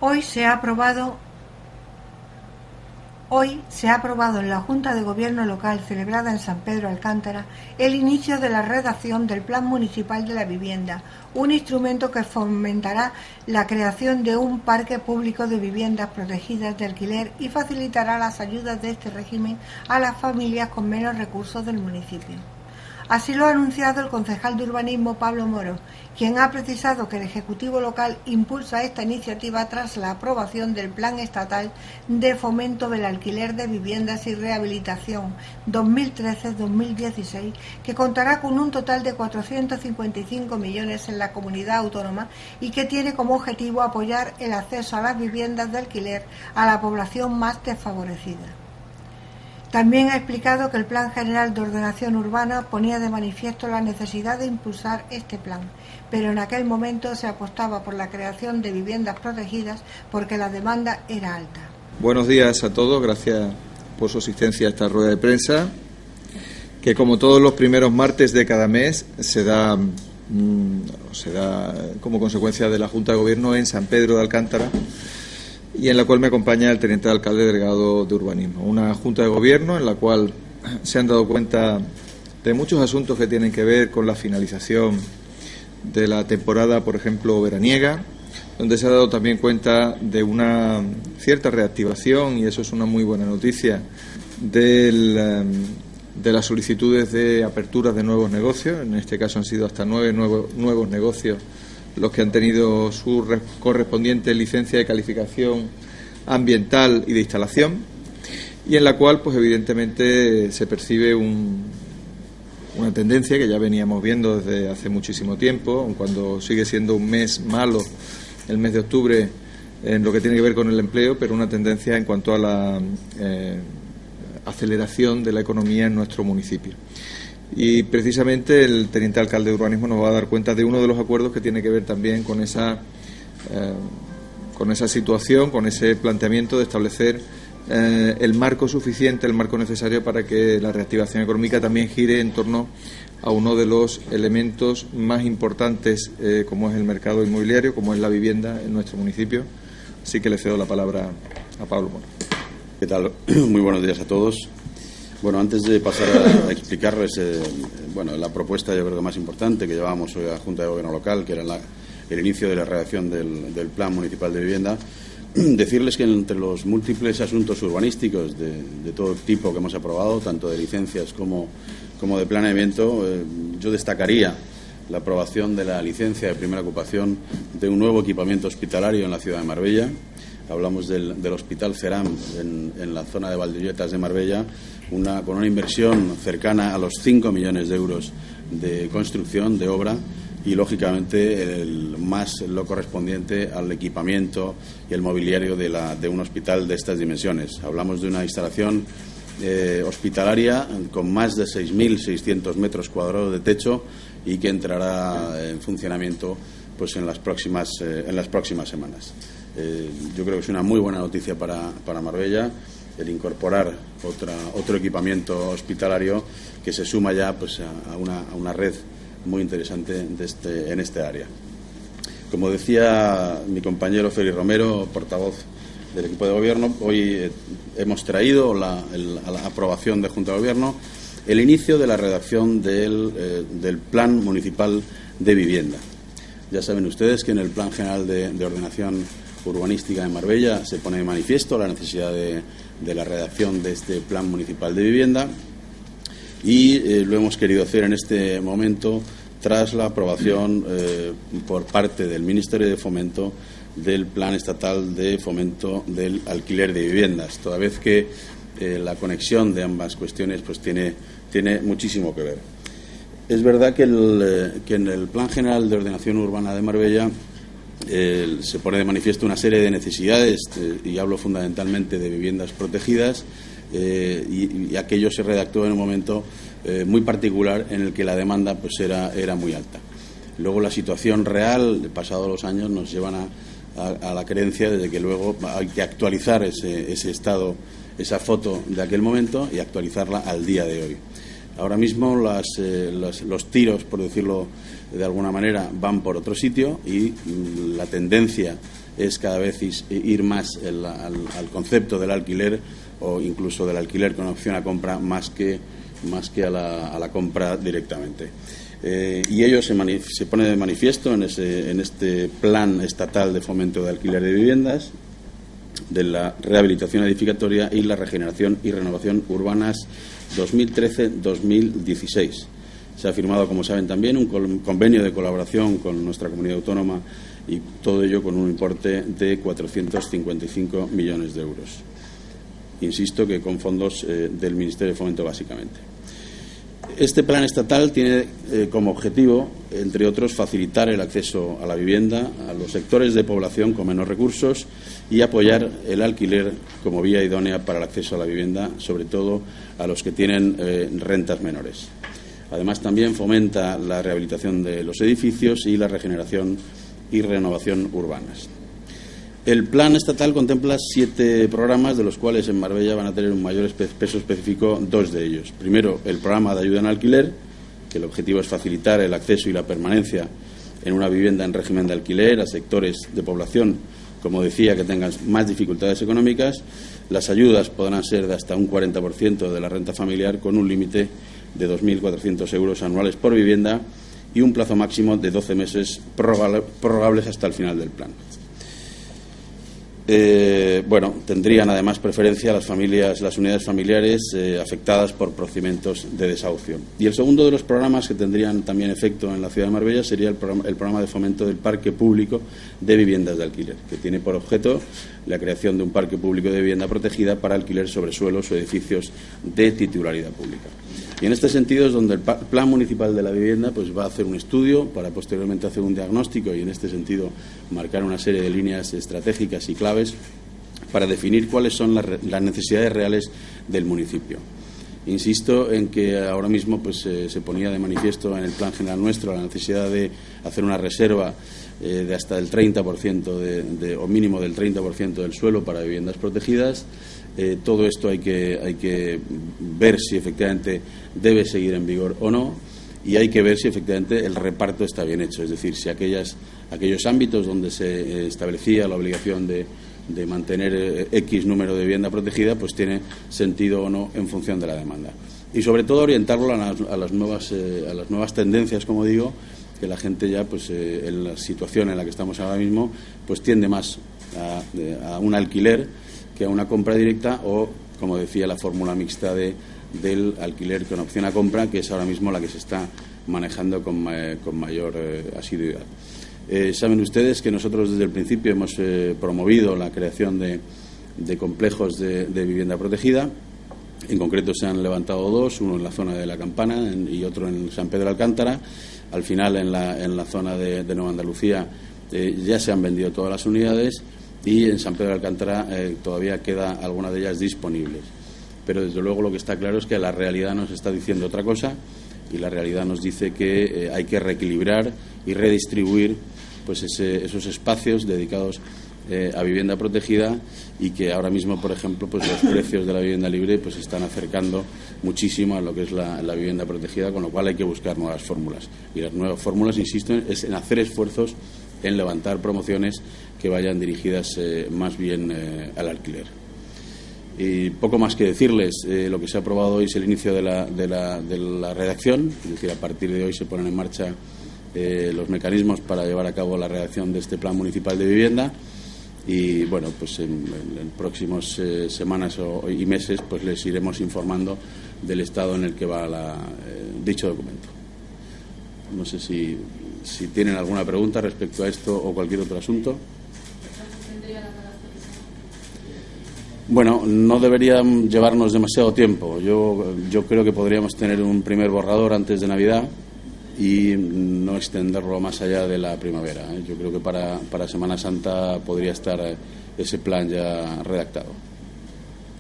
Hoy se ha aprobado en la Junta de Gobierno local celebrada en San Pedro Alcántara el inicio de la redacción del Plan Municipal de la Vivienda, un instrumento que fomentará la creación de un parque público de viviendas protegidas de alquiler y facilitará las ayudas de este régimen a las familias con menos recursos del municipio. Así lo ha anunciado el concejal de Urbanismo, Pablo Moro, quien ha precisado que el Ejecutivo local impulsa esta iniciativa tras la aprobación del Plan Estatal de Fomento del Alquiler de Viviendas y Rehabilitación 2013-2016, que contará con un total de 455 millones en la comunidad autónoma y que tiene como objetivo apoyar el acceso a las viviendas de alquiler a la población más desfavorecida. También ha explicado que el Plan General de Ordenación Urbana ponía de manifiesto la necesidad de impulsar este plan, pero en aquel momento se apostaba por la creación de viviendas protegidas porque la demanda era alta. Buenos días a todos, gracias por su asistencia a esta rueda de prensa, que como todos los primeros martes de cada mes se da como consecuencia de la Junta de Gobierno en San Pedro de Alcántara, y en la cual me acompaña el teniente de alcalde delegado de Urbanismo. Una Junta de Gobierno en la cual se han dado cuenta de muchos asuntos que tienen que ver con la finalización de la temporada, por ejemplo, veraniega, donde se ha dado también cuenta de una cierta reactivación, y eso es una muy buena noticia, de las solicitudes de aperturas de nuevos negocios. En este caso han sido hasta 9 nuevos negocios los que han tenido su correspondiente licencia de calificación ambiental y de instalación, y en la cual, pues evidentemente, se percibe una tendencia que ya veníamos viendo desde hace muchísimo tiempo, aun cuando sigue siendo un mes malo, el mes de octubre, en lo que tiene que ver con el empleo, pero una tendencia en cuanto a la aceleración de la economía en nuestro municipio. Y precisamente el teniente alcalde de Urbanismo nos va a dar cuenta de uno de los acuerdos que tiene que ver también con esa situación, con ese planteamiento de establecer el marco suficiente, el marco necesario para que la reactivación económica también gire en torno a uno de los elementos más importantes, como es el mercado inmobiliario, como es la vivienda en nuestro municipio. Así que le cedo la palabra a Pablo Moro. ¿Qué tal? Muy buenos días a todos. Bueno, antes de pasar a explicarles la propuesta, yo creo que más importante que llevábamos hoy a la Junta de Gobierno local, que era el inicio de la redacción del Plan Municipal de Vivienda, decirles que entre los múltiples asuntos urbanísticos de todo tipo que hemos aprobado, tanto de licencias como de planeamiento, yo destacaría la aprobación de la licencia de primera ocupación de un nuevo equipamiento hospitalario en la ciudad de Marbella. Hablamos del Hospital Ceram en la zona de Valdeolletas de Marbella, con una inversión cercana a los 5 millones de euros de construcción, de obra, y lógicamente lo correspondiente al equipamiento y el mobiliario de un hospital de estas dimensiones. Hablamos de una instalación hospitalaria con más de 6.600 metros cuadrados de techo y que entrará en funcionamiento pues en las próximas semanas. Yo creo que es una muy buena noticia para Marbella el incorporar otro equipamiento hospitalario que se suma ya pues a una red muy interesante en este área. Como decía mi compañero Félix Romero, portavoz del equipo de gobierno, hoy hemos traído a la aprobación de Junta de Gobierno el inicio de la redacción del Plan Municipal de Vivienda. Ya saben ustedes que en el Plan General de Ordenación Urbanística de Marbella se pone de manifiesto la necesidad de la redacción de este Plan Municipal de Vivienda, y lo hemos querido hacer en este momento tras la aprobación por parte del Ministerio de Fomento del Plan Estatal de Fomento del Alquiler de Viviendas, toda vez que la conexión de ambas cuestiones pues tiene muchísimo que ver. Es verdad que en el Plan General de Ordenación Urbana de Marbella se pone de manifiesto una serie de necesidades, y hablo fundamentalmente de viviendas protegidas, y aquello se redactó en un momento muy particular en el que la demanda pues era muy alta. Luego la situación real, pasados los años, nos llevan a la creencia de que luego hay que actualizar ese estado, esa foto de aquel momento, y actualizarla al día de hoy. Ahora mismo los tiros, por decirlo de alguna manera, van por otro sitio, y la tendencia es cada vez ir más al concepto del alquiler, o incluso del alquiler con opción a compra, más que a la compra directamente. Y ello se pone de manifiesto en este plan estatal de fomento de alquiler de viviendas, de la rehabilitación edificatoria y la regeneración y renovación urbanas 2013-2016. Se ha firmado, como saben también, un convenio de colaboración con nuestra comunidad autónoma, y todo ello con un importe de 455 millones de euros. Insisto que con fondos del Ministerio de Fomento, básicamente. Este plan estatal tiene como objetivo, entre otros, facilitar el acceso a la vivienda a los sectores de población con menos recursos y apoyar el alquiler como vía idónea para el acceso a la vivienda, sobre todo a los que tienen rentas menores. Además, también fomenta la rehabilitación de los edificios y la regeneración y renovación urbanas. El plan estatal contempla 7 programas, de los cuales en Marbella van a tener un mayor peso específico 2 de ellos. Primero, el programa de ayuda en alquiler, que el objetivo es facilitar el acceso y la permanencia en una vivienda en régimen de alquiler a sectores de población, como decía, que tengan más dificultades económicas. Las ayudas podrán ser de hasta un 40% de la renta familiar, con un límite de 2.400 euros anuales por vivienda y un plazo máximo de 12 meses prorrogables hasta el final del plan. Tendrían además preferencia las unidades familiares afectadas por procedimientos de desahucio. Y el segundo de los programas que tendrían también efecto en la ciudad de Marbella sería el programa de fomento del parque público de viviendas de alquiler, que tiene por objeto la creación de un parque público de vivienda protegida para alquiler sobre suelos o edificios de titularidad pública. Y en este sentido es donde el Plan Municipal de la Vivienda pues va a hacer un estudio para posteriormente hacer un diagnóstico y, en este sentido, marcar una serie de líneas estratégicas y claves para definir cuáles son las necesidades reales del municipio. Insisto en que ahora mismo pues se ponía de manifiesto en el Plan General nuestro la necesidad de hacer una reserva de hasta el 30% o mínimo del 30% del suelo para viviendas protegidas. Todo esto hay que ver si efectivamente debe seguir en vigor o no, y hay que ver si efectivamente el reparto está bien hecho, es decir, si aquellos ámbitos donde se establecía la obligación de mantener X número de vivienda protegida, pues tiene sentido o no en función de la demanda. Y sobre todo orientarlo a las nuevas tendencias, como digo, que la gente ya, pues en la situación en la que estamos ahora mismo, pues tiende más a un alquiler que a una compra directa, o, como decía, la fórmula mixta del alquiler con opción a compra, que es ahora mismo la que se está manejando con mayor asiduidad. Saben ustedes que nosotros desde el principio hemos promovido la creación de complejos de vivienda protegida. En concreto se han levantado 2, uno en la zona de La Campana y otro en San Pedro de Alcántara. Al final, en la zona de Nueva Andalucía ya se han vendido todas las unidades, y en San Pedro de Alcántara todavía queda alguna de ellas disponibles. Pero desde luego lo que está claro es que la realidad nos está diciendo otra cosa, y la realidad nos dice que hay que reequilibrar y redistribuir pues esos espacios dedicados a vivienda protegida, y que ahora mismo, por ejemplo, pues los precios de la vivienda libre pues se están acercando muchísimo a lo que es la vivienda protegida, con lo cual hay que buscar nuevas fórmulas. Y las nuevas fórmulas, insisto, es en hacer esfuerzos en levantar promociones que vayan dirigidas más bien al alquiler. Y poco más que decirles. Lo que se ha aprobado hoy es el inicio de la redacción, es decir, a partir de hoy se ponen en marcha los mecanismos para llevar a cabo la redacción de este Plan Municipal de Vivienda, y bueno, pues en próximas semanas y meses pues les iremos informando del estado en el que va dicho documento. No sé si tienen alguna pregunta respecto a esto o cualquier otro asunto. Bueno, no debería llevarnos demasiado tiempo. Yo creo que podríamos tener un primer borrador antes de Navidad y no extenderlo más allá de la primavera. Yo creo que para Semana Santa podría estar ese plan ya redactado,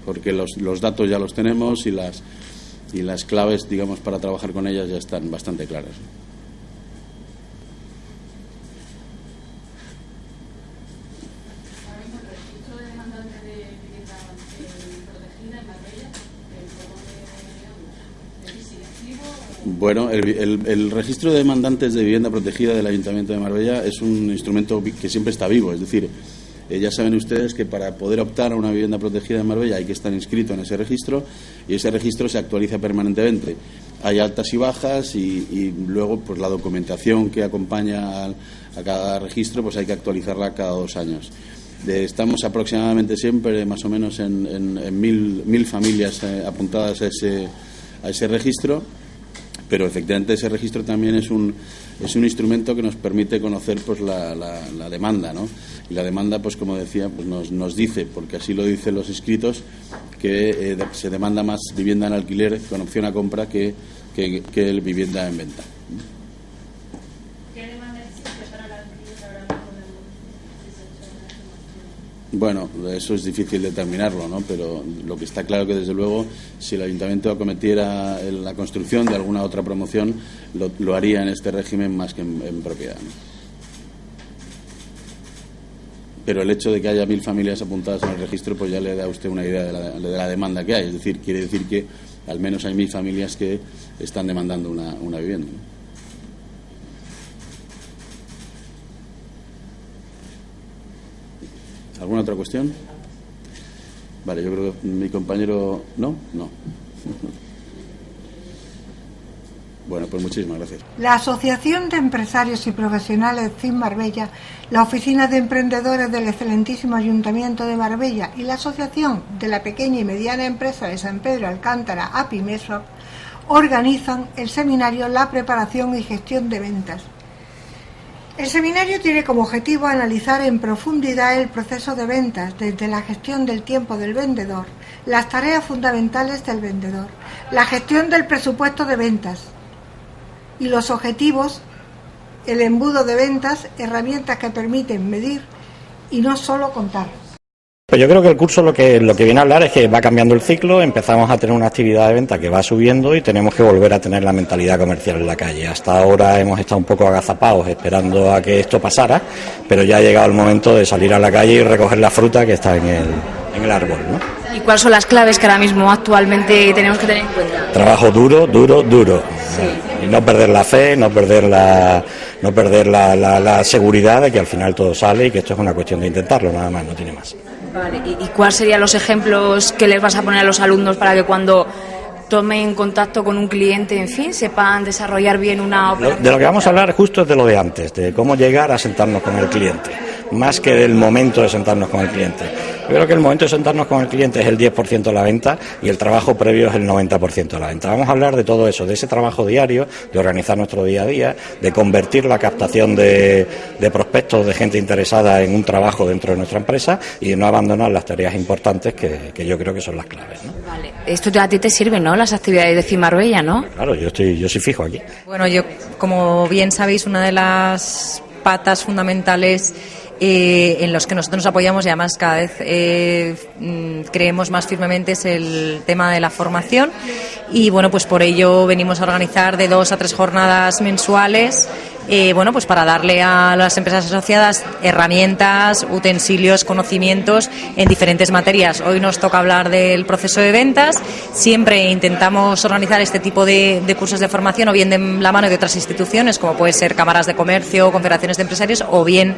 porque los datos ya los tenemos y las claves, digamos, para trabajar con ellas ya están bastante claras. Bueno, el registro de demandantes de vivienda protegida del Ayuntamiento de Marbella es un instrumento que siempre está vivo, es decir, Ya saben ustedes que para poder optar a una vivienda protegida en Marbella hay que estar inscrito en ese registro, y ese registro se actualiza permanentemente. Hay altas y bajas, y luego pues la documentación que acompaña a cada registro pues hay que actualizarla cada 2 años. Estamos aproximadamente siempre más o menos en 1000 familias apuntadas a ese registro, pero efectivamente ese registro también es un instrumento que nos permite conocer pues la demanda, ¿no? Y la demanda, pues como decía, pues nos dice, porque así lo dicen los inscritos, que se demanda más vivienda en alquiler con opción a compra que vivienda en venta. ¿Qué demanda existe para la alquiler ahora mismo? Bueno, eso es difícil determinarlo, ¿no? Pero lo que está claro que, desde luego, si el Ayuntamiento acometiera la construcción de alguna otra promoción, lo haría en este régimen más que en propiedad, ¿no? Pero el hecho de que haya 1000 familias apuntadas en el registro, pues ya le da a usted una idea de la demanda que hay. Es decir, quiere decir que al menos hay 1000 familias que están demandando una vivienda, ¿no? ¿Alguna otra cuestión? Vale, yo creo que mi compañero... ¿No? No. Bueno, pues muchísimas gracias. La Asociación de Empresarios y Profesionales CIM Marbella, la Oficina de Emprendedores del excelentísimo Ayuntamiento de Marbella y la Asociación de la Pequeña y Mediana Empresa de San Pedro Alcántara, APIMESFA, organizan el seminario La Preparación y Gestión de Ventas. El seminario tiene como objetivo analizar en profundidad el proceso de ventas, desde la gestión del tiempo del vendedor, las tareas fundamentales del vendedor, la gestión del presupuesto de ventas y los objetivos, el embudo de ventas, herramientas que permiten medir y no solo contar. Pues yo creo que el curso lo que viene a hablar es que va cambiando el ciclo, empezamos a tener una actividad de venta que va subiendo y tenemos que volver a tener la mentalidad comercial en la calle. Hasta ahora hemos estado un poco agazapados esperando a que esto pasara, pero ya ha llegado el momento de salir a la calle y recoger la fruta que está en el árbol, ¿no? ¿Y cuáles son las claves que ahora mismo actualmente tenemos que tener en cuenta? Trabajo duro. Sí. Y no perder la fe, no perder la seguridad de que al final todo sale y que esto es una cuestión de intentarlo, nada más, no tiene más. Vale. ¿Y cuáles serían los ejemplos que les vas a poner a los alumnos para que cuando tomen contacto con un cliente, en fin, sepan desarrollar bien una operación? De lo que vamos a hablar justo es de lo de antes, de cómo llegar a sentarnos con el cliente, más que del momento de sentarnos con el cliente. Yo creo que el momento de sentarnos con el cliente es el 10% de la venta y el trabajo previo es el 90% de la venta. Vamos a hablar de todo eso, de ese trabajo diario, de organizar nuestro día a día, de convertir la captación de prospectos, de gente interesada en un trabajo dentro de nuestra empresa y de no abandonar las tareas importantes que yo creo que son las claves, ¿no? Vale. Esto a ti te sirve, ¿no? Las actividades de CIM Marbella, ¿no? Claro, yo soy fijo aquí. Bueno, yo, como bien sabéis, una de las patas fundamentales en los que nosotros nos apoyamos y además cada vez creemos más firmemente es el tema de la formación, y bueno, pues por ello venimos a organizar de 2 a 3 jornadas mensuales, bueno, pues para darle a las empresas asociadas herramientas, utensilios, conocimientos en diferentes materias. Hoy nos toca hablar del proceso de ventas. Siempre intentamos organizar este tipo de cursos de formación o bien de la mano de otras instituciones, como puede ser cámaras de comercio, confederaciones de empresarios, o bien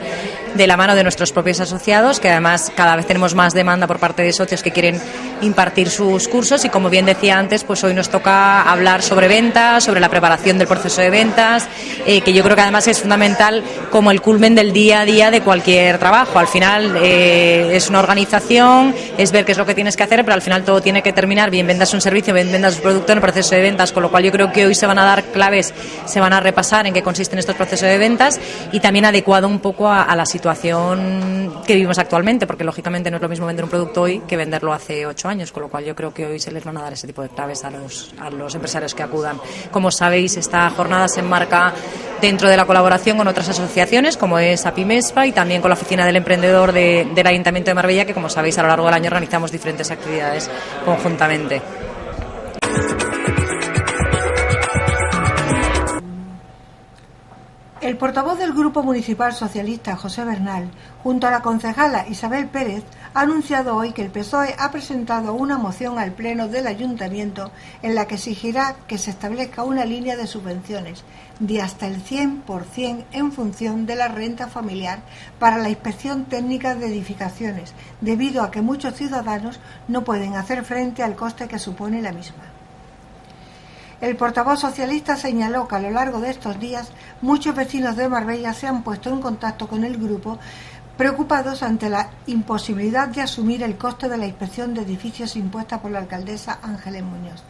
de la mano de nuestros propios asociados, que además cada vez tenemos más demanda por parte de socios que quieren impartir sus cursos. Y como bien decía antes, pues hoy nos toca hablar sobre ventas, sobre la preparación del proceso de ventas, que yo creo que además es fundamental como el culmen del día a día de cualquier trabajo. Al final es una organización, es ver qué es lo que tienes que hacer, pero al final todo tiene que terminar, bien vendas un servicio, bien vendas un producto, en el proceso de ventas, con lo cual yo creo que hoy se van a dar claves, se van a repasar en qué consisten estos procesos de ventas, y también adecuado un poco a la situación que vivimos actualmente, porque lógicamente no es lo mismo vender un producto hoy que venderlo hace 8 años, con lo cual yo creo que hoy se les van a dar ese tipo de claves a los empresarios que acudan. Como sabéis, esta jornada se enmarca dentro de la colaboración con otras asociaciones, como es APIMESFA, y también con la Oficina del Emprendedor del Ayuntamiento de Marbella, que, como sabéis, a lo largo del año organizamos diferentes actividades conjuntamente. El portavoz del Grupo Municipal Socialista, José Bernal, junto a la concejala Isabel Pérez, ha anunciado hoy que el PSOE ha presentado una moción al Pleno del Ayuntamiento en la que exigirá que se establezca una línea de subvenciones de hasta el 100% en función de la renta familiar para la inspección técnica de edificaciones, debido a que muchos ciudadanos no pueden hacer frente al coste que supone la misma. El portavoz socialista señaló que a lo largo de estos días muchos vecinos de Marbella se han puesto en contacto con el grupo preocupados ante la imposibilidad de asumir el coste de la inspección de edificios impuesta por la alcaldesa Ángeles Muñoz.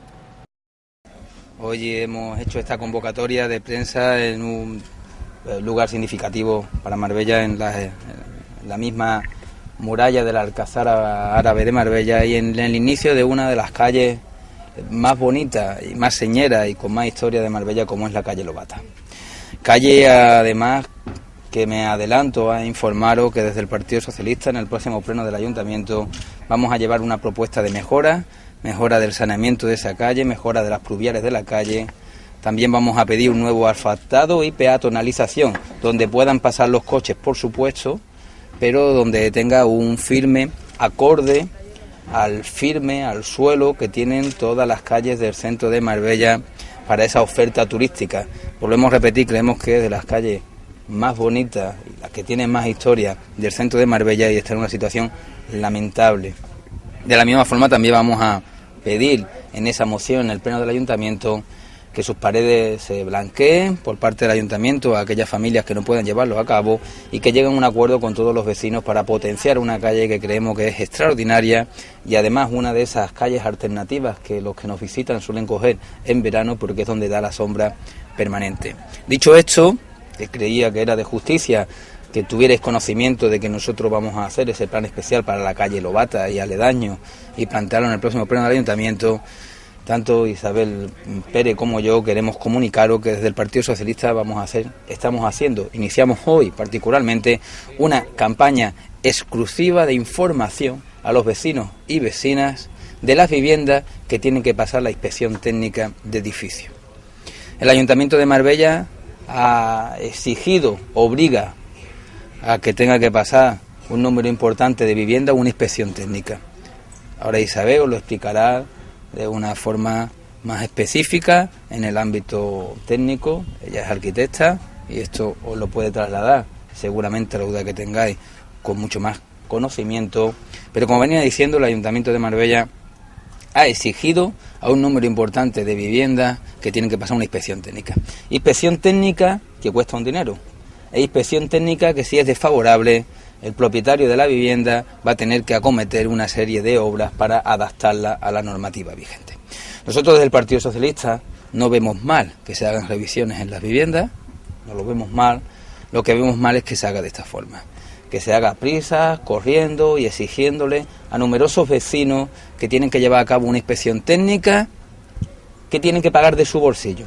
Hoy hemos hecho esta convocatoria de prensa en un lugar significativo para Marbella, en la misma muralla del Alcázar Árabe de Marbella y en el inicio de una de las calles más bonita y más señera y con más historia de Marbella, como es la calle Lobata. Calle, además, que me adelanto a informaros que desde el Partido Socialista en el próximo pleno del Ayuntamiento vamos a llevar una propuesta de mejora del saneamiento de esa calle, mejora de las pluviales de la calle. También vamos a pedir un nuevo asfaltado y peatonalización, donde puedan pasar los coches, por supuesto, pero donde tenga un firme acorde al suelo que tienen todas las calles del centro de Marbella para esa oferta turística. Volvemos a repetir, creemos que es de las calles más bonitas y las que tienen más historia del centro de Marbella y está en una situación lamentable. De la misma forma también vamos a pedir en esa moción en el pleno del Ayuntamiento que sus paredes se blanqueen por parte del Ayuntamiento a aquellas familias que no puedan llevarlo a cabo y que lleguen a un acuerdo con todos los vecinos para potenciar una calle que creemos que es extraordinaria y además una de esas calles alternativas que los que nos visitan suelen coger en verano porque es donde da la sombra permanente. Dicho esto, que creía que era de justicia que tuvierais conocimiento de que nosotros vamos a hacer ese plan especial para la calle Lobata y aledaños y plantearlo en el próximo pleno del Ayuntamiento. Tanto Isabel Pérez como yo queremos comunicaros que desde el Partido Socialista iniciamos hoy particularmente una campaña exclusiva de información a los vecinos y vecinas de las viviendas que tienen que pasar la inspección técnica de edificios. El Ayuntamiento de Marbella ha obliga a que tenga que pasar un número importante de viviendas una inspección técnica. Ahora Isabel os lo explicará de una forma más específica en el ámbito técnico. Ella es arquitecta y esto os lo puede trasladar seguramente a la duda que tengáis con mucho más conocimiento, pero como venía diciendo, el Ayuntamiento de Marbella ha exigido a un número importante de viviendas que tienen que pasar una inspección técnica. Inspección técnica que cuesta un dinero, e inspección técnica que si es desfavorable, el propietario de la vivienda va a tener que acometer una serie de obras para adaptarla a la normativa vigente. Nosotros desde el Partido Socialista no vemos mal que se hagan revisiones en las viviendas, no lo vemos mal, lo que vemos mal es que se haga de esta forma, que se haga a prisa, corriendo y exigiéndole a numerosos vecinos que tienen que llevar a cabo una inspección técnica que tienen que pagar de su bolsillo,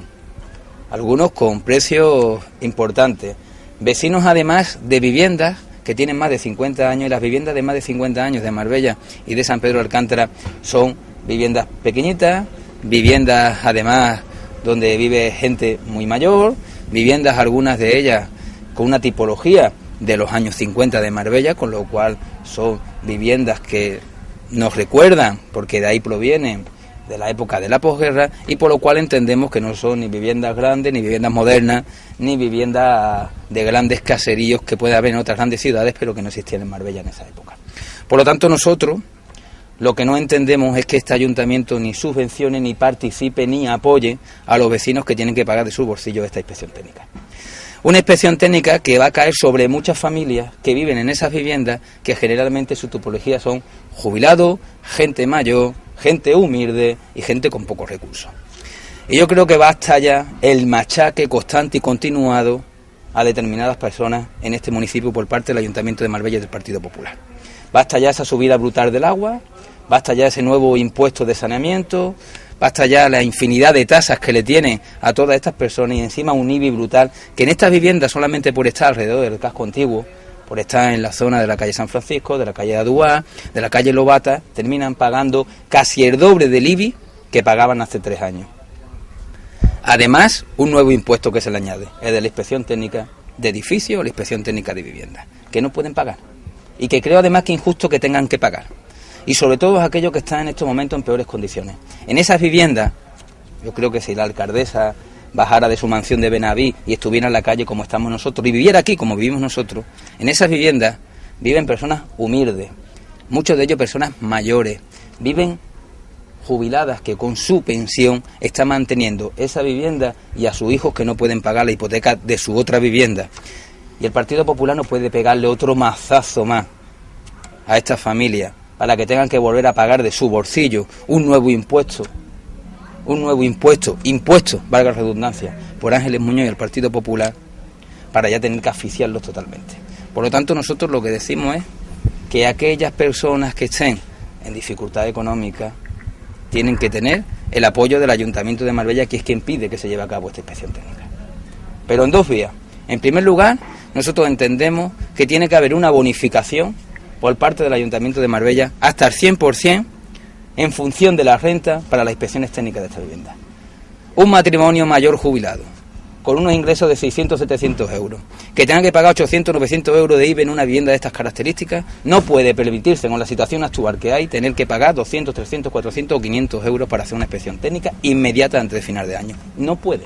algunos con precios importantes, vecinos además de viviendas que tienen más de 50 años y las viviendas de más de 50 años de Marbella y de San Pedro de Alcántara son viviendas pequeñitas, viviendas además donde vive gente muy mayor, viviendas algunas de ellas con una tipología de los años 50 de Marbella, con lo cual son viviendas que nos recuerdan, porque de ahí provienen, de la época de la posguerra, y por lo cual entendemos que no son ni viviendas grandes, ni viviendas modernas, ni viviendas de grandes caseríos que puede haber en otras grandes ciudades, pero que no existían en Marbella en esa época. Por lo tanto, nosotros lo que no entendemos es que este ayuntamiento ni subvencione, ni participe, ni apoye a los vecinos que tienen que pagar de su bolsillo esta inspección técnica. Una inspección técnica que va a caer sobre muchas familias que viven en esas viviendas, que generalmente su tipología son jubilados, gente mayor, gente humilde y gente con pocos recursos. Y yo creo que basta ya el machaque constante y continuado a determinadas personas en este municipio por parte del Ayuntamiento de Marbella y del Partido Popular. Basta ya esa subida brutal del agua, basta ya ese nuevo impuesto de saneamiento, basta ya la infinidad de tasas que le tienen a todas estas personas y encima un IBI brutal que en estas viviendas, solamente por estar alrededor del casco antiguo, por estar en la zona de la calle San Francisco, de la calle Aduá, de la calle Lobata, terminan pagando casi el doble del IBI que pagaban hace 3 años. Además, un nuevo impuesto que se le añade, el de la inspección técnica, de edificios o la inspección técnica de vivienda, que no pueden pagar. Y que creo además que es injusto que tengan que pagar. Y sobre todo aquellos que están en estos momentos en peores condiciones. En esas viviendas, yo creo que si la alcaldesa bajara de su mansión de Benaví y estuviera en la calle como estamos nosotros, y viviera aquí como vivimos nosotros, en esas viviendas viven personas humildes, muchos de ellos personas mayores, viven jubiladas que con su pensión están manteniendo esa vivienda y a sus hijos que no pueden pagar la hipoteca de su otra vivienda. Y el Partido Popular no puede pegarle otro mazazo más a estas familias para que tengan que volver a pagar de su bolsillo un nuevo impuesto, valga la redundancia, por Ángeles Muñoz y el Partido Popular, para ya tener que asfixiarlos totalmente. Por lo tanto, nosotros lo que decimos es que aquellas personas que estén en dificultad económica tienen que tener el apoyo del Ayuntamiento de Marbella, que es quien pide que se lleve a cabo esta inspección técnica. Pero en dos vías. En primer lugar, nosotros entendemos que tiene que haber una bonificación por parte del Ayuntamiento de Marbella hasta el 100% en función de la renta para las inspecciones técnicas de esta vivienda. Un matrimonio mayor jubilado, con unos ingresos de 600 o 700 euros, que tenga que pagar 800 o 900 euros de IVA en una vivienda de estas características, no puede permitirse, con la situación actual que hay, tener que pagar 200, 300, 400 o 500 euros para hacer una inspección técnica inmediata antes de final de año. No puede.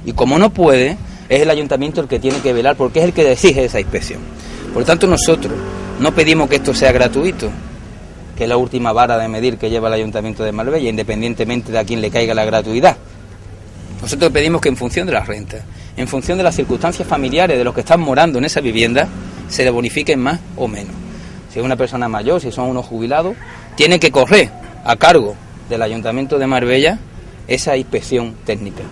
Y como no puede, es el Ayuntamiento el que tiene que velar, porque es el que exige esa inspección. Por lo tanto, nosotros no pedimos que esto sea gratuito, que es la última vara de medir que lleva el Ayuntamiento de Marbella, independientemente de a quién le caiga la gratuidad. Nosotros pedimos que en función de las rentas, en función de las circunstancias familiares de los que están morando en esa vivienda, se le bonifiquen más o menos. Si es una persona mayor, si son unos jubilados, tiene que correr a cargo del Ayuntamiento de Marbella esa inspección técnica.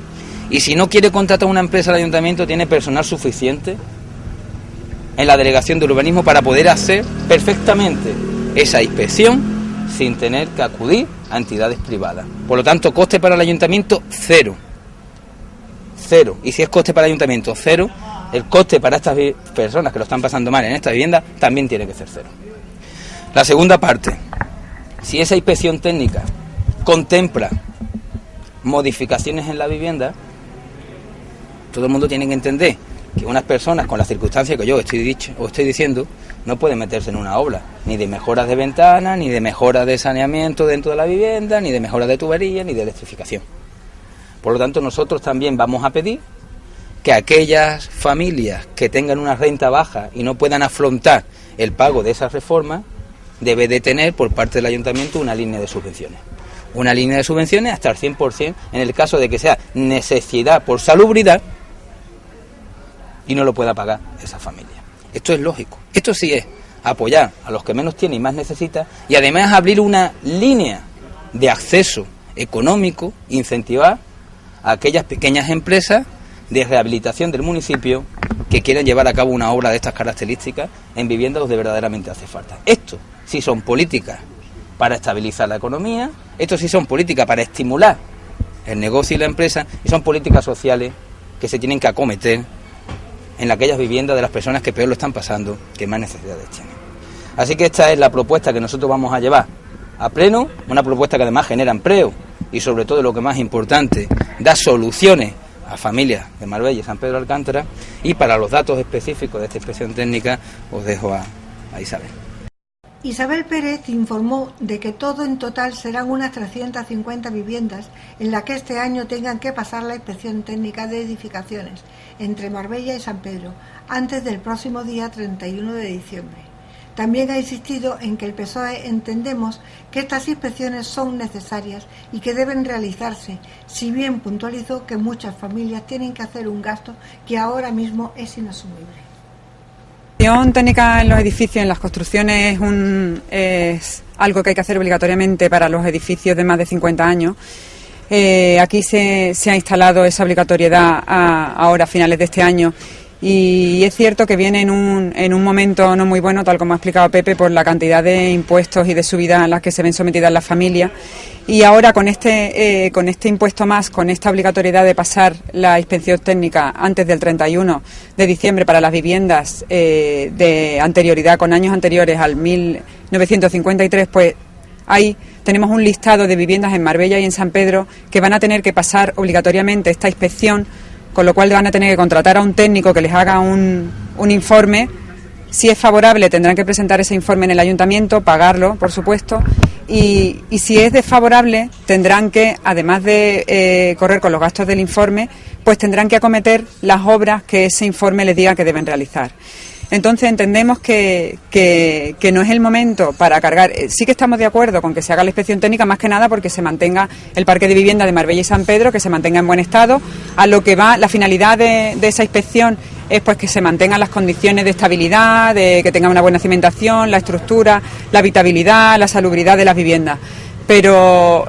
Y si no quiere contratar una empresa al Ayuntamiento, tiene personal suficiente en la Delegación de Urbanismo para poder hacer perfectamente esa inspección sin tener que acudir a entidades privadas. Por lo tanto, coste para el Ayuntamiento, cero. Y si es coste para el Ayuntamiento, cero, el coste para estas personas que lo están pasando mal en esta vivienda también tiene que ser cero. La segunda parte, si esa inspección técnica contempla modificaciones en la vivienda, todo el mundo tiene que entender que unas personas con las circunstancias que yo estoy diciendo no pueden meterse en una obra, ni de mejoras de ventanas, ni de mejoras de saneamiento dentro de la vivienda, ni de mejoras de tubería, ni de electrificación. Por lo tanto, nosotros también vamos a pedir que aquellas familias que tengan una renta baja y no puedan afrontar el pago de esa reforma, debe de tener por parte del Ayuntamiento una línea de subvenciones. Una línea de subvenciones hasta el 100% en el caso de que sea necesidad por salubridad y no lo pueda pagar esa familia. Esto es lógico. Esto sí es apoyar a los que menos tienen y más necesitan, y además abrir una línea de acceso económico, incentivar a aquellas pequeñas empresas de rehabilitación del municipio que quieran llevar a cabo una obra de estas características en viviendas donde verdaderamente hace falta. Esto sí son políticas para estabilizar la economía, esto sí son políticas para estimular el negocio y la empresa, y son políticas sociales que se tienen que acometer en aquellas viviendas de las personas que peor lo están pasando, que más necesidades tienen. Así que esta es la propuesta que nosotros vamos a llevar a pleno, una propuesta que además genera empleo y sobre todo lo que más importante, da soluciones a familias de Marbella y San Pedro de Alcántara. Y para los datos específicos de esta inspección técnica os dejo a Isabel. Isabel Pérez informó de que todo en total serán unas 350 viviendas en las que este año tengan que pasar la inspección técnica de edificaciones entre Marbella y San Pedro antes del próximo día 31 de diciembre. También ha insistido en que el PSOE entendemos que estas inspecciones son necesarias y que deben realizarse, si bien puntualizó que muchas familias tienen que hacer un gasto que ahora mismo es inasumible. La inspección técnica en los edificios, en las construcciones, es algo que hay que hacer obligatoriamente para los edificios de más de 50 años. Aquí se ha instalado esa obligatoriedad ahora a finales de este año, y es cierto que viene en un momento no muy bueno, tal como ha explicado Pepe, por la cantidad de impuestos y de subidas a las que se ven sometidas las familias. Y ahora con este impuesto más, con esta obligatoriedad de pasar la inspección técnica antes del 31 de diciembre para las viviendas de anterioridad, con años anteriores al 1953, pues ahí tenemos un listado de viviendas en Marbella y en San Pedro que van a tener que pasar obligatoriamente esta inspección con lo cual van a tener que contratar a un técnico que les haga un informe. Si es favorable, tendrán que presentar ese informe en el ayuntamiento, pagarlo, por supuesto, y si es desfavorable, tendrán que, además de correr con los gastos del informe, pues tendrán que acometer las obras que ese informe les diga que deben realizar. Entonces entendemos que no es el momento para cargar. Sí que estamos de acuerdo con que se haga la inspección técnica, más que nada porque se mantenga el parque de vivienda de Marbella y San Pedro, que se mantenga en buen estado. A lo que va, la finalidad de esa inspección es pues que se mantengan las condiciones de estabilidad, de que tenga una buena cimentación, la estructura, la habitabilidad, la salubridad de las viviendas. Pero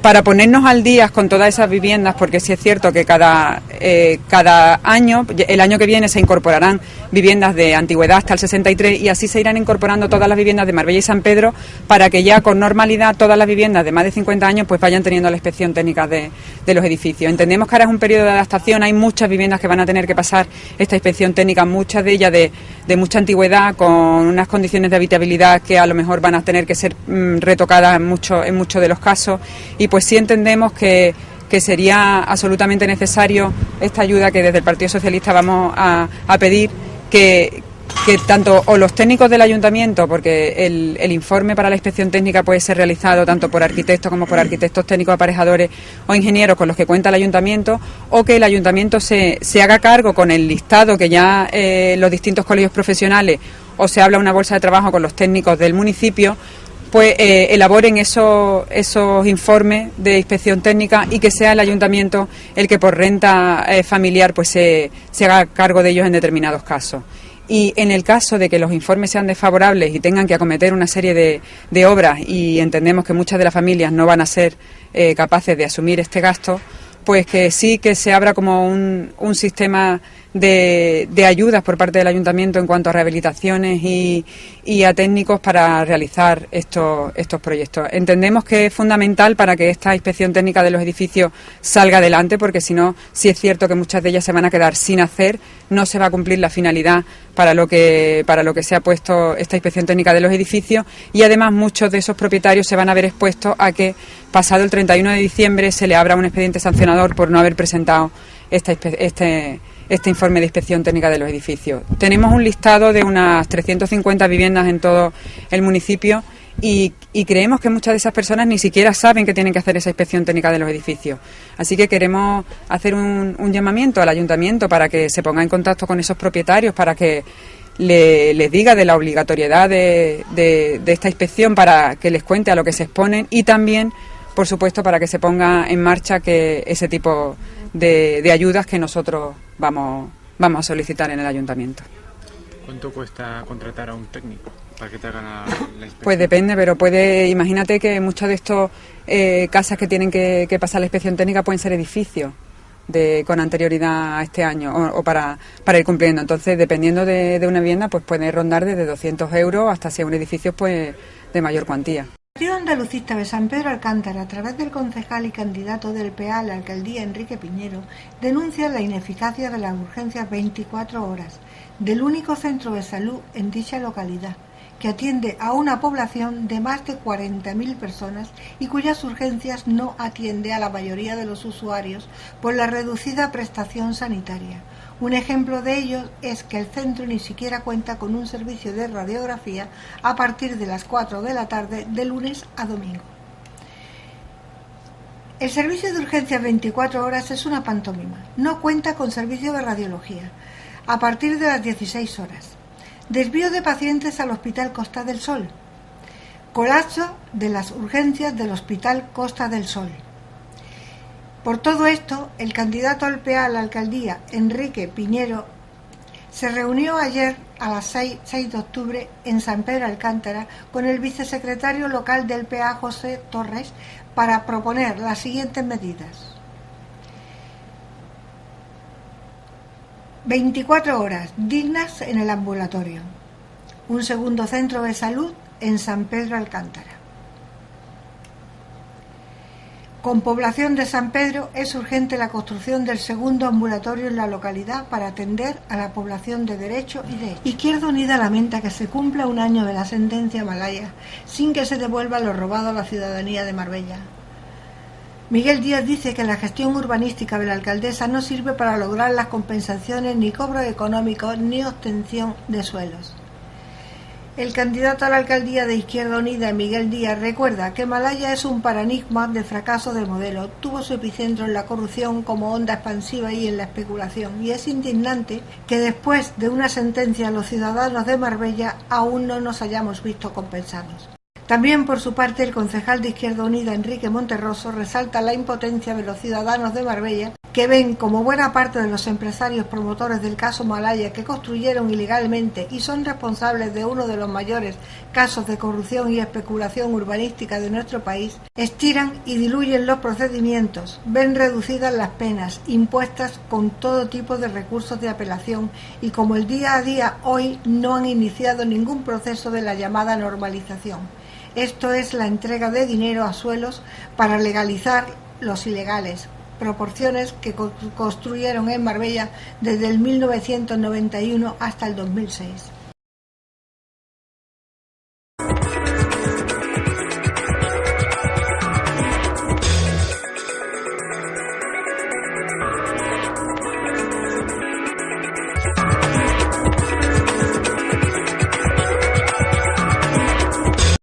para ponernos al día con todas esas viviendas, porque sí es cierto que cada año, el año que viene se incorporarán viviendas de antigüedad hasta el 63 y así se irán incorporando todas las viviendas de Marbella y San Pedro para que ya con normalidad todas las viviendas de más de 50 años pues vayan teniendo la inspección técnica de los edificios. Entendemos que ahora es un periodo de adaptación, hay muchas viviendas que van a tener que pasar esta inspección técnica, muchas de ellas de mucha antigüedad, con unas condiciones de habitabilidad que a lo mejor van a tener que ser retocadas en muchos de los casos, y pues sí entendemos que sería absolutamente necesario esta ayuda que desde el Partido Socialista vamos a pedir, que tanto o los técnicos del ayuntamiento, porque el informe para la inspección técnica puede ser realizado tanto por arquitectos como por arquitectos técnicos aparejadores o ingenieros con los que cuenta el ayuntamiento, o que el ayuntamiento se haga cargo con el listado que ya los distintos colegios profesionales, o se habla una bolsa de trabajo con los técnicos del municipio, pues elaboren esos informes de inspección técnica y que sea el ayuntamiento el que por renta familiar pues se haga cargo de ellos en determinados casos. Y en el caso de que los informes sean desfavorables y tengan que acometer una serie de obras, y entendemos que muchas de las familias no van a ser capaces de asumir este gasto, pues que sí que se abra como un sistema de ayudas por parte del ayuntamiento en cuanto a rehabilitaciones y a técnicos para realizar estos proyectos. Entendemos que es fundamental para que esta inspección técnica de los edificios salga adelante, porque si no, sí es cierto que muchas de ellas se van a quedar sin hacer, no se va a cumplir la finalidad para lo que se ha puesto esta inspección técnica de los edificios, y además muchos de esos propietarios se van a ver expuestos a que pasado el 31 de diciembre se le abra un expediente sancionador por no haber presentado este informe de inspección técnica de los edificios. Tenemos un listado de unas 350 viviendas en todo el municipio y creemos que muchas de esas personas ni siquiera saben que tienen que hacer esa inspección técnica de los edificios. Así que queremos hacer un llamamiento al ayuntamiento para que se ponga en contacto con esos propietarios, para que les diga de la obligatoriedad de esta inspección, para que les cuente a lo que se exponen, y también, por supuesto, para que se ponga en marcha que ese tipo de ayudas que nosotros vamos a solicitar en el ayuntamiento. ¿Cuánto cuesta contratar a un técnico para que te hagan la inspección? Pues depende, pero imagínate que muchas de estos casas que tienen que pasar la inspección técnica pueden ser edificios con anterioridad a este año o para ir cumpliendo. Entonces, dependiendo de una vivienda, pues puede rondar desde 200 euros hasta, si es un edificio, pues de mayor cuantía. El Partido Andalucista de San Pedro Alcántara, a través del concejal y candidato del PA a la alcaldía Enrique Piñero, denuncia la ineficacia de las urgencias 24 horas del único centro de salud en dicha localidad, que atiende a una población de más de 40.000 personas y cuyas urgencias no atiende a la mayoría de los usuarios por la reducida prestación sanitaria. Un ejemplo de ello es que el centro ni siquiera cuenta con un servicio de radiografía a partir de las 4 de la tarde de lunes a domingo. El servicio de urgencias 24 horas es una pantomima. No cuenta con servicio de radiología a partir de las 16 horas. Desvío de pacientes al Hospital Costa del Sol. Colapso de las urgencias del Hospital Costa del Sol. Por todo esto, el candidato al PA a la alcaldía, Enrique Piñero, se reunió ayer a las 6 de octubre en San Pedro Alcántara con el vicesecretario local del PA, José Torres, para proponer las siguientes medidas. 24 horas dignas en el ambulatorio. Un segundo centro de salud en San Pedro Alcántara. Con población de San Pedro es urgente la construcción del segundo ambulatorio en la localidad para atender a la población de derecho y de Izquierda Unida lamenta que se cumpla un año de la sentencia Malaya sin que se devuelva lo robado a la ciudadanía de Marbella. Miguel Díaz dice que la gestión urbanística de la alcaldesa no sirve para lograr las compensaciones, ni cobros económicos, ni obtención de suelos. El candidato a la alcaldía de Izquierda Unida, Miguel Díaz, recuerda que Malaya es un paradigma de fracaso de modelo. Tuvo su epicentro en la corrupción como onda expansiva y en la especulación. Y es indignante que después de una sentencia los ciudadanos de Marbella aún no nos hayamos visto compensados. También, por su parte, el concejal de Izquierda Unida, Enrique Monterroso, resalta la impotencia de los ciudadanos de Marbella, que ven como buena parte de los empresarios promotores del caso Malaya, que construyeron ilegalmente y son responsables de uno de los mayores casos de corrupción y especulación urbanística de nuestro país, estiran y diluyen los procedimientos, ven reducidas las penas impuestas con todo tipo de recursos de apelación y, como el día a día hoy, no han iniciado ningún proceso de la llamada normalización. Esto es la entrega de dinero a suelos para legalizar los ilegales, proporciones que construyeron en Marbella desde el 1991 hasta el 2006.